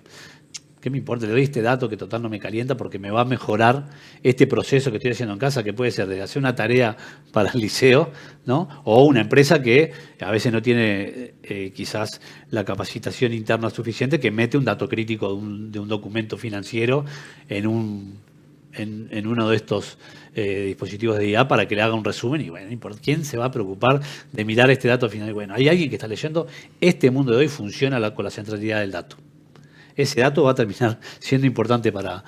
¿qué me importa? Le doy este dato que total no me calienta porque me va a mejorar este proceso que estoy haciendo en casa, que puede ser de hacer una tarea para el liceo, ¿no? O una empresa que a veces no tiene quizás la capacitación interna suficiente, que mete un dato crítico de un documento financiero en uno de estos dispositivos de IA para que le haga un resumen. Y bueno, ¿quién se va a preocupar de mirar este dato final? Bueno, hay alguien que está leyendo, este mundo de hoy funciona con la centralidad del dato. Ese dato va a terminar siendo importante para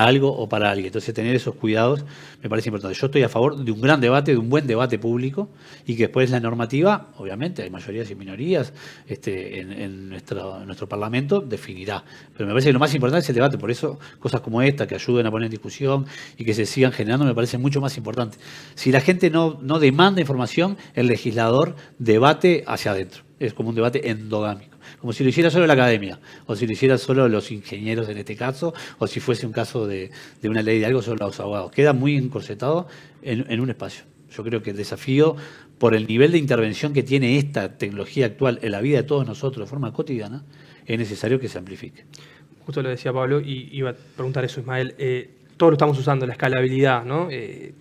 algo o para alguien. Entonces, tener esos cuidados me parece importante. Yo estoy a favor de un gran debate, de un buen debate público, y que después la normativa, obviamente, hay mayorías y minorías en nuestro Parlamento, definirá. Pero me parece que lo más importante es el debate. Por eso, cosas como esta, que ayuden a poner en discusión y que se sigan generando, me parece mucho más importante. Si la gente no demanda información, el legislador debate hacia adentro. Es como un debate endogámico. Como si lo hiciera solo la academia, o si lo hiciera solo los ingenieros en este caso, o si fuese un caso de una ley de algo solo los abogados. Queda muy encorsetado en un espacio. Yo creo que el desafío, por el nivel de intervención que tiene esta tecnología actual en la vida de todos nosotros de forma cotidiana, es necesario que se amplifique. Justo lo decía Pablo, y iba a preguntar eso, Ismael. Todos lo estamos usando, la escalabilidad, ¿no?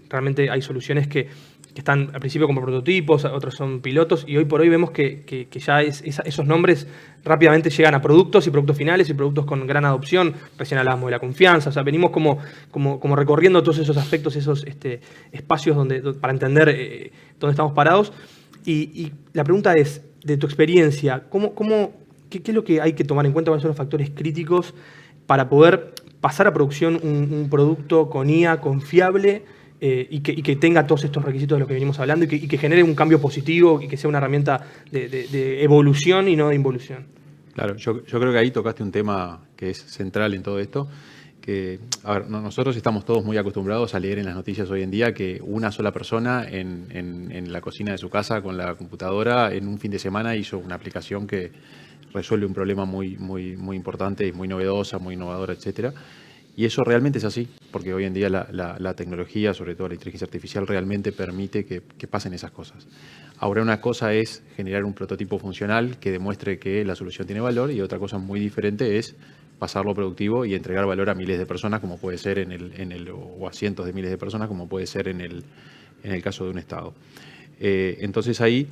Realmente hay soluciones que están al principio como prototipos, otros son pilotos, y hoy por hoy vemos que ya esos nombres rápidamente llegan a productos y productos finales y productos con gran adopción. Recién hablábamos de la confianza, o sea, venimos como recorriendo todos esos aspectos, esos espacios para entender dónde estamos parados. Y la pregunta es, de tu experiencia, ¿qué es lo que hay que tomar en cuenta? ¿Cuáles son los factores críticos para poder pasar a producción un producto con IA confiable y que tenga todos estos requisitos de los que venimos hablando y que genere un cambio positivo y que sea una herramienta de evolución y no de involución? Claro, yo creo que ahí tocaste un tema que es central en todo esto, que, a ver, nosotros estamos todos muy acostumbrados a leer en las noticias hoy en día que una sola persona en la cocina de su casa con la computadora en un fin de semana hizo una aplicación que resuelve un problema muy, muy, muy importante y muy novedosa, muy innovadora, etcétera. Y eso realmente es así, porque hoy en día la tecnología, sobre todo la inteligencia artificial, realmente permite que pasen esas cosas. Ahora, una cosa es generar un prototipo funcional que demuestre que la solución tiene valor, y otra cosa muy diferente es pasarlo productivo y entregar valor a miles de personas, como puede ser o a cientos de miles de personas, como puede ser en el caso de un Estado. Entonces ahí,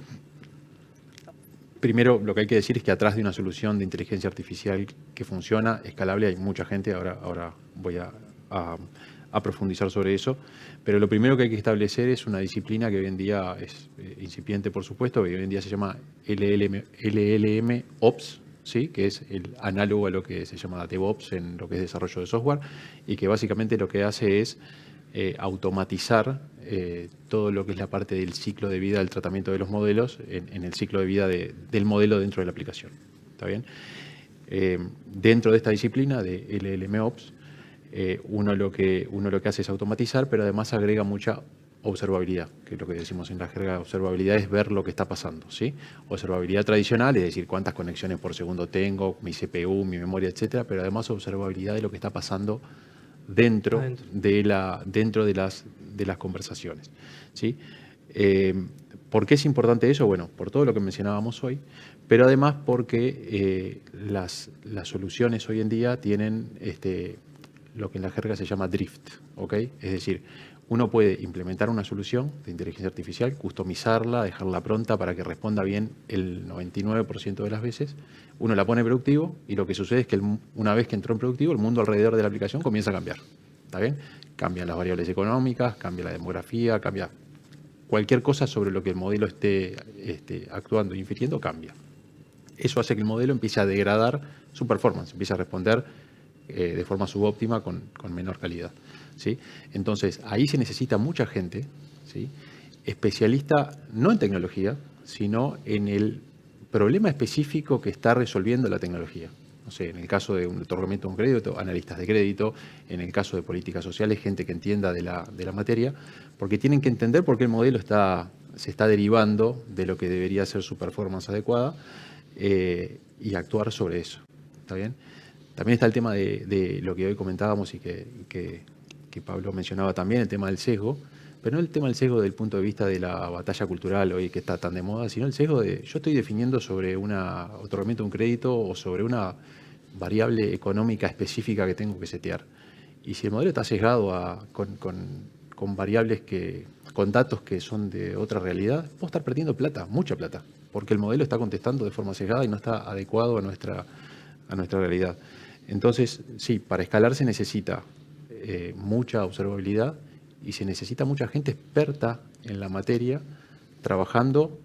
primero, lo que hay que decir es que atrás de una solución de inteligencia artificial que funciona, escalable, hay mucha gente. Ahora voy a profundizar sobre eso. Pero lo primero que hay que establecer es una disciplina que hoy en día es incipiente, por supuesto, que hoy en día se llama LLM Ops, ¿sí? Que es el análogo a lo que se llama DevOps en lo que es desarrollo de software, y que básicamente lo que hace es automatizar todo lo que es la parte del ciclo de vida del tratamiento de los modelos en el ciclo de vida del modelo dentro de la aplicación. ¿Está bien? Dentro de esta disciplina de LLMOps, uno lo que hace es automatizar, pero además agrega mucha observabilidad, que es lo que decimos en la jerga. Observabilidad es ver lo que está pasando, ¿sí? Observabilidad tradicional, es decir, cuántas conexiones por segundo tengo, mi CPU, mi memoria, etcétera, pero además observabilidad de lo que está pasando dentro de las conversaciones, ¿sí? ¿Por qué es importante eso? Bueno, por todo lo que mencionábamos hoy, pero además porque las soluciones hoy en día tienen lo que en la jerga se llama drift, ¿ok? Es decir, uno puede implementar una solución de inteligencia artificial, customizarla, dejarla pronta para que responda bien el 99% de las veces. Uno la pone en productivo y lo que sucede es que una vez que entró en productivo, el mundo alrededor de la aplicación comienza a cambiar. ¿Está bien? Cambian las variables económicas, cambia la demografía, cambia cualquier cosa sobre lo que el modelo esté actuando e infiriendo, cambia. eso hace que el modelo empiece a degradar su performance, empiece a responder de forma subóptima con menor calidad, ¿sí? Entonces, ahí se necesita mucha gente, ¿sí? Especialista no en tecnología, sino en el problema específico que está resolviendo la tecnología. No sé, en el caso de un otorgamiento de un crédito, analistas de crédito, en el caso de políticas sociales, gente que entienda de la materia, porque tienen que entender por qué el modelo se está derivando de lo que debería ser su performance adecuada y actuar sobre eso. ¿Está bien? También está el tema de lo que hoy comentábamos y que Pablo mencionaba también, el tema del sesgo, pero no el tema del sesgo desde el punto de vista de la batalla cultural hoy que está tan de moda, sino el sesgo de yo estoy definiendo sobre un otorgamiento de un crédito o sobre una variable económica específica que tengo que setear. Y si el modelo está sesgado con variables con datos que son de otra realidad, puedo estar perdiendo plata, mucha plata, porque el modelo está contestando de forma sesgada y no está adecuado a nuestra realidad. Entonces, sí, para escalar se necesita mucha observabilidad y se necesita mucha gente experta en la materia trabajando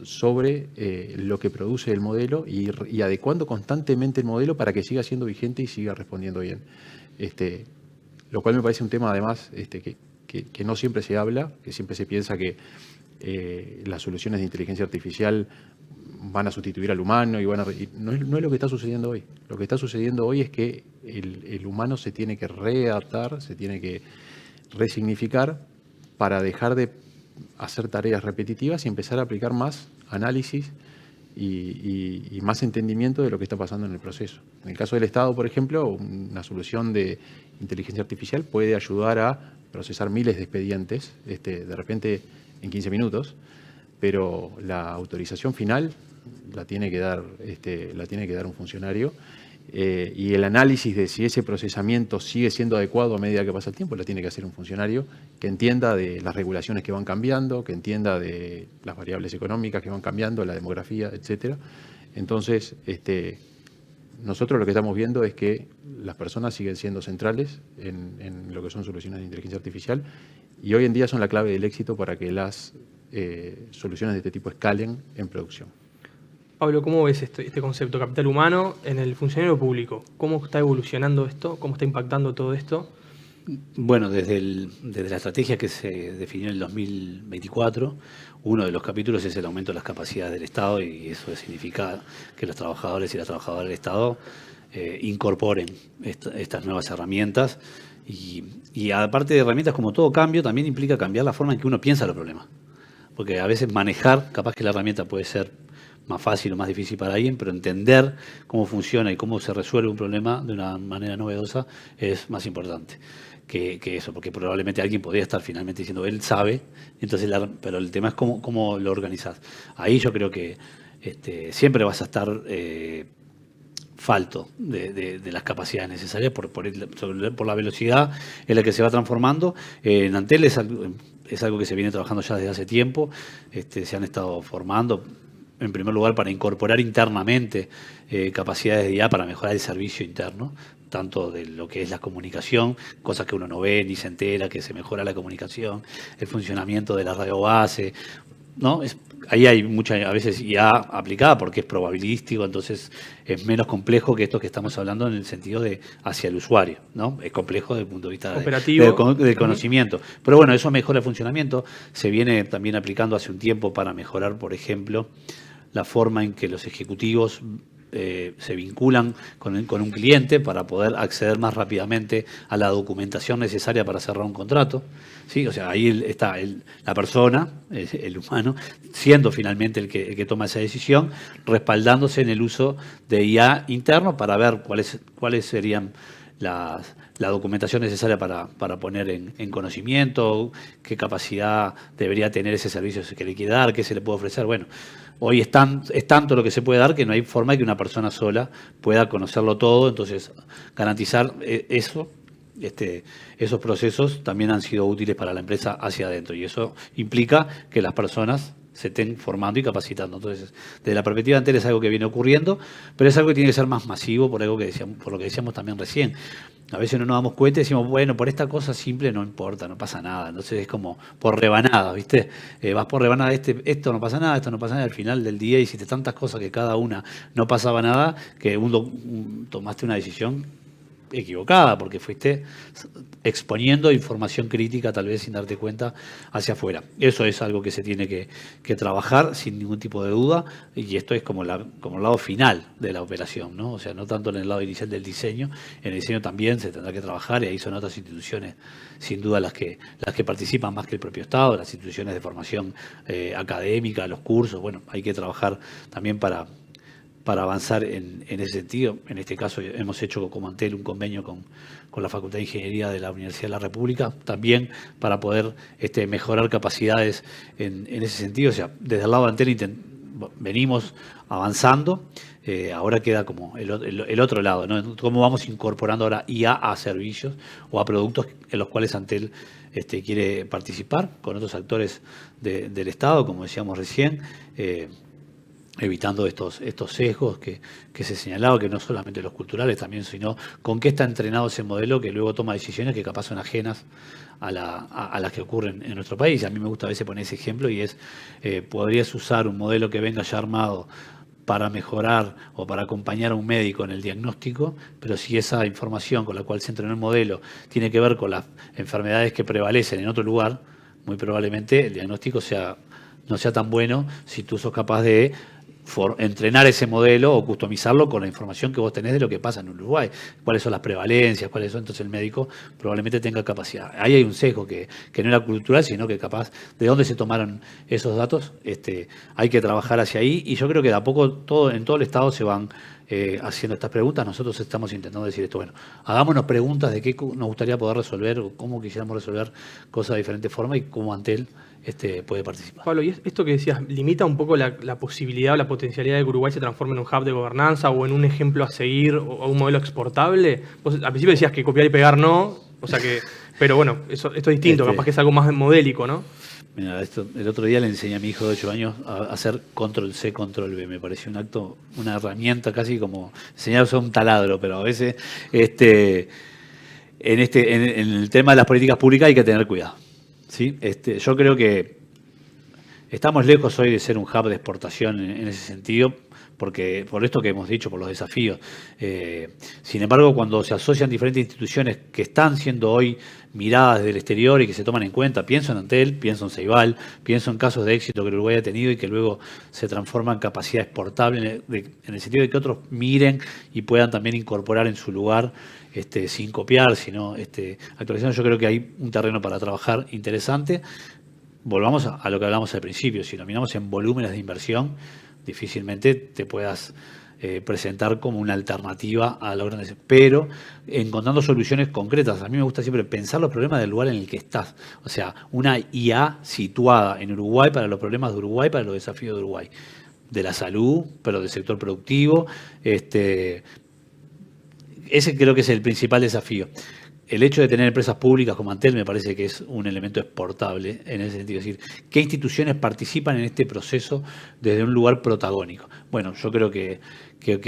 sobre lo que produce el modelo y adecuando constantemente el modelo para que siga siendo vigente y siga respondiendo bien. Lo cual me parece un tema además que no siempre se habla, que siempre se piensa que las soluciones de inteligencia artificial van a sustituir al humano y no es lo que está sucediendo hoy. Lo que está sucediendo hoy es que el humano se tiene que readaptar, se tiene que resignificar para dejar de hacer tareas repetitivas y empezar a aplicar más análisis y más entendimiento de lo que está pasando en el proceso. En el caso del Estado, por ejemplo, una solución de inteligencia artificial puede ayudar a procesar miles de expedientes, de repente en 15 minutos, pero la autorización final la tiene que dar un funcionario. Y el análisis de si ese procesamiento sigue siendo adecuado a medida que pasa el tiempo, lo tiene que hacer un funcionario que entienda de las regulaciones que van cambiando, que entienda de las variables económicas que van cambiando, la demografía, etcétera. Entonces, nosotros lo que estamos viendo es que las personas siguen siendo centrales en lo que son soluciones de inteligencia artificial y hoy en día son la clave del éxito para que las soluciones de este tipo escalen en producción. Pablo, ¿cómo ves este concepto capital humano en el funcionario público? ¿Cómo está evolucionando esto? ¿Cómo está impactando todo esto? Bueno, desde la estrategia que se definió en el 2024, uno de los capítulos es el aumento de las capacidades del Estado y eso significa que los trabajadores y las trabajadoras del Estado incorporen estas nuevas herramientas y aparte de herramientas como todo cambio, también implica cambiar la forma en que uno piensa los problemas. Porque a veces manejar, capaz que la herramienta puede ser más fácil o más difícil para alguien, pero entender cómo funciona y cómo se resuelve un problema de una manera novedosa es más importante que eso, porque probablemente alguien podría estar finalmente diciendo, él sabe, entonces pero el tema es cómo lo organizás. Ahí yo creo que siempre vas a estar falto de las capacidades necesarias por la velocidad en la que se va transformando. En Antel es algo que se viene trabajando ya desde hace tiempo, se han estado formando, en primer lugar, para incorporar internamente capacidades de IA para mejorar el servicio interno, tanto de lo que es la comunicación, cosas que uno no ve ni se entera, que se mejora la comunicación, el funcionamiento de la radio base, ¿no? Ahí hay mucha, a veces IA aplicada porque es probabilístico, entonces es menos complejo que esto que estamos hablando en el sentido de hacia el usuario, ¿no? Es complejo desde el punto de vista operativo, del conocimiento. Pero bueno, eso mejora el funcionamiento. Se viene también aplicando hace un tiempo para mejorar, por ejemplo, la forma en que los ejecutivos se vinculan con un cliente para poder acceder más rápidamente a la documentación necesaria para cerrar un contrato. ¿Sí? O sea, ahí está la persona, el humano, siendo finalmente el que toma esa decisión, respaldándose en el uso de IA interno para ver cuáles serían la documentación necesaria para poner en conocimiento, qué capacidad debería tener ese servicio que le quiere dar, qué se le puede ofrecer. Bueno, hoy es tanto lo que se puede dar que no hay forma de que una persona sola pueda conocerlo todo, entonces garantizar esos procesos también han sido útiles para la empresa hacia adentro y eso implica que las personas se estén formando y capacitando. Entonces, desde la perspectiva de Antel es algo que viene ocurriendo, pero es algo que tiene que ser más masivo por lo que decíamos también recién. A veces no nos damos cuenta y decimos, bueno, por esta cosa simple no importa, no pasa nada. Entonces es como por rebanadas, ¿viste? Vas por rebanada, esto no pasa nada, esto no pasa nada. Al final del día hiciste tantas cosas que cada una no pasaba nada, que tomaste una decisión equivocada, porque fuiste exponiendo información crítica, tal vez sin darte cuenta, hacia afuera. Eso es algo que se tiene que trabajar sin ningún tipo de duda, y esto es como el lado final de la operación, ¿no? O sea, no tanto en el lado inicial del diseño, en el diseño también se tendrá que trabajar, y ahí son otras instituciones, sin duda, las que participan más que el propio Estado, las instituciones de formación académica, los cursos. Bueno, hay que trabajar también para avanzar en ese sentido. En este caso hemos hecho como Antel un convenio con la Facultad de Ingeniería de la Universidad de la República, también para poder mejorar capacidades en ese sentido. O sea, desde el lado de Antel venimos avanzando, ahora queda como el otro lado, ¿no? Cómo vamos incorporando ahora IA a servicios o a productos en los cuales Antel quiere participar con otros actores del Estado, como decíamos recién, evitando estos sesgos que se señalaba, que no solamente los culturales también, sino con qué está entrenado ese modelo que luego toma decisiones que capaz son ajenas a las que ocurren en nuestro país. A mí me gusta a veces poner ese ejemplo, y es, podrías usar un modelo que venga ya armado para mejorar o para acompañar a un médico en el diagnóstico, pero si esa información con la cual se entrenó el modelo tiene que ver con las enfermedades que prevalecen en otro lugar, muy probablemente el diagnóstico no sea tan bueno si tú sos capaz de entrenar ese modelo o customizarlo con la información que vos tenés de lo que pasa en Uruguay, cuáles son las prevalencias, cuáles son. Entonces el médico probablemente tenga capacidad. Ahí hay un sesgo que no era cultural, sino que capaz de dónde se tomaron esos datos. Hay que trabajar hacia ahí, y yo creo que de a poco en todo el Estado se van haciendo estas preguntas. Nosotros estamos intentando decir esto, bueno, hagámonos preguntas de qué nos gustaría poder resolver o cómo quisiéramos resolver cosas de diferentes formas y cómo Antel puede participar. Pablo, y esto que decías, ¿limita un poco la posibilidad o la potencialidad de que Uruguay se transforme en un hub de gobernanza o en un ejemplo a seguir o un modelo exportable? Vos al principio decías que copiar y pegar no, o sea que, pero bueno, esto es distinto, capaz que es algo más modélico, ¿no? Mira, el otro día le enseñé a mi hijo de 8 años a hacer Control-C, Control-V. Me pareció una herramienta casi como enseñar a usar un taladro, pero a veces en el tema de las políticas públicas hay que tener cuidado, ¿sí? Yo creo que estamos lejos hoy de ser un hub de exportación en ese sentido, porque por esto que hemos dicho, por los desafíos. Sin embargo, cuando se asocian diferentes instituciones que están siendo hoy miradas desde el exterior y que se toman en cuenta, pienso en Antel, pienso en Ceibal, pienso en casos de éxito que Uruguay ha tenido y que luego se transforman en capacidad exportable, en el sentido de que otros miren y puedan también incorporar en su lugar, sin copiar, sino actualizando. Yo creo que hay un terreno para trabajar interesante. Volvamos a lo que hablamos al principio. Si lo miramos en volúmenes de inversión, difícilmente te puedas presentar como una alternativa a la organización, pero encontrando soluciones concretas. A mí me gusta siempre pensar los problemas del lugar en el que estás. O sea, una IA situada en Uruguay para los problemas de Uruguay, para los desafíos de Uruguay. De la salud, pero del sector productivo. Ese creo que es el principal desafío. El hecho de tener empresas públicas como Antel me parece que es un elemento exportable en ese sentido. Es decir, ¿qué instituciones participan en este proceso desde un lugar protagónico? Bueno, yo creo que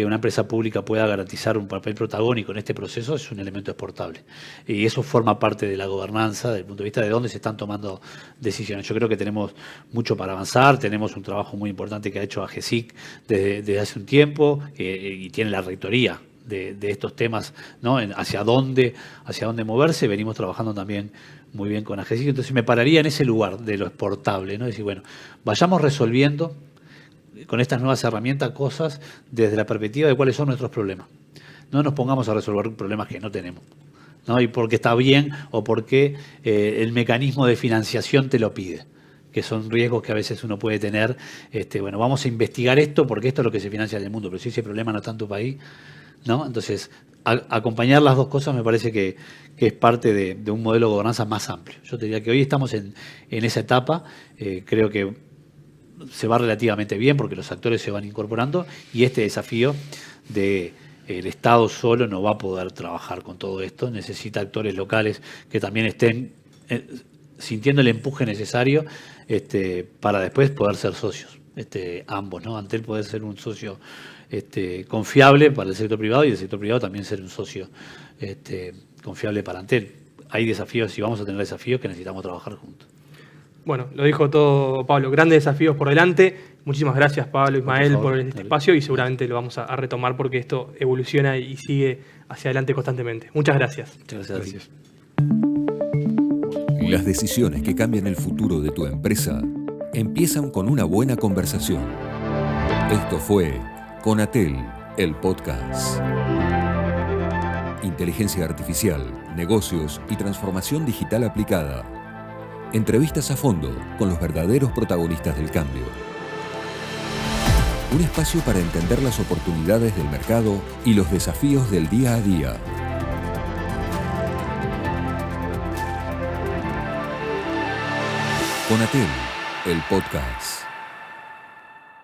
una empresa pública pueda garantizar un papel protagónico en este proceso es un elemento exportable. Y eso forma parte de la gobernanza, desde el punto de vista de dónde se están tomando decisiones. Yo creo que tenemos mucho para avanzar, tenemos un trabajo muy importante que ha hecho AGESIC desde hace un tiempo y tiene la rectoría de estos temas, ¿no? Hacia dónde moverse. Venimos trabajando también muy bien con AGESIC. Entonces me pararía en ese lugar de lo exportable, ¿no? Es decir, bueno, vayamos resolviendo con estas nuevas herramientas cosas desde la perspectiva de cuáles son nuestros problemas. No nos pongamos a resolver problemas que no tenemos, ¿no? Y porque está bien o porque el mecanismo de financiación te lo pide, que son riesgos que a veces uno puede tener. Bueno, vamos a investigar esto porque esto es lo que se financia en el mundo, pero si ese problema no está en tu país, ¿no? Entonces, acompañar las dos cosas me parece que es parte de un modelo de gobernanza más amplio. Yo te diría que hoy estamos en esa etapa. Creo que se va relativamente bien porque los actores se van incorporando, y este desafío de el Estado solo no va a poder trabajar con todo esto. Necesita actores locales que también estén sintiendo el empuje necesario para después poder ser socios, ambos, ¿no? Antel puede ser un socio confiable para el sector privado y el sector privado también ser un socio confiable para Antel. Hay desafíos y vamos a tener desafíos que necesitamos trabajar juntos. Bueno, lo dijo todo Pablo, grandes desafíos por delante. Muchísimas gracias Pablo, Ismael, por este espacio y seguramente lo vamos a retomar porque esto evoluciona y sigue hacia adelante constantemente. Muchas gracias. Muchas gracias. Las decisiones que cambian el futuro de tu empresa empiezan con una buena conversación. Esto fue Conatel, el podcast. Inteligencia artificial, negocios y transformación digital aplicada. Entrevistas a fondo con los verdaderos protagonistas del cambio. Un espacio para entender las oportunidades del mercado y los desafíos del día a día. Conatel, el podcast.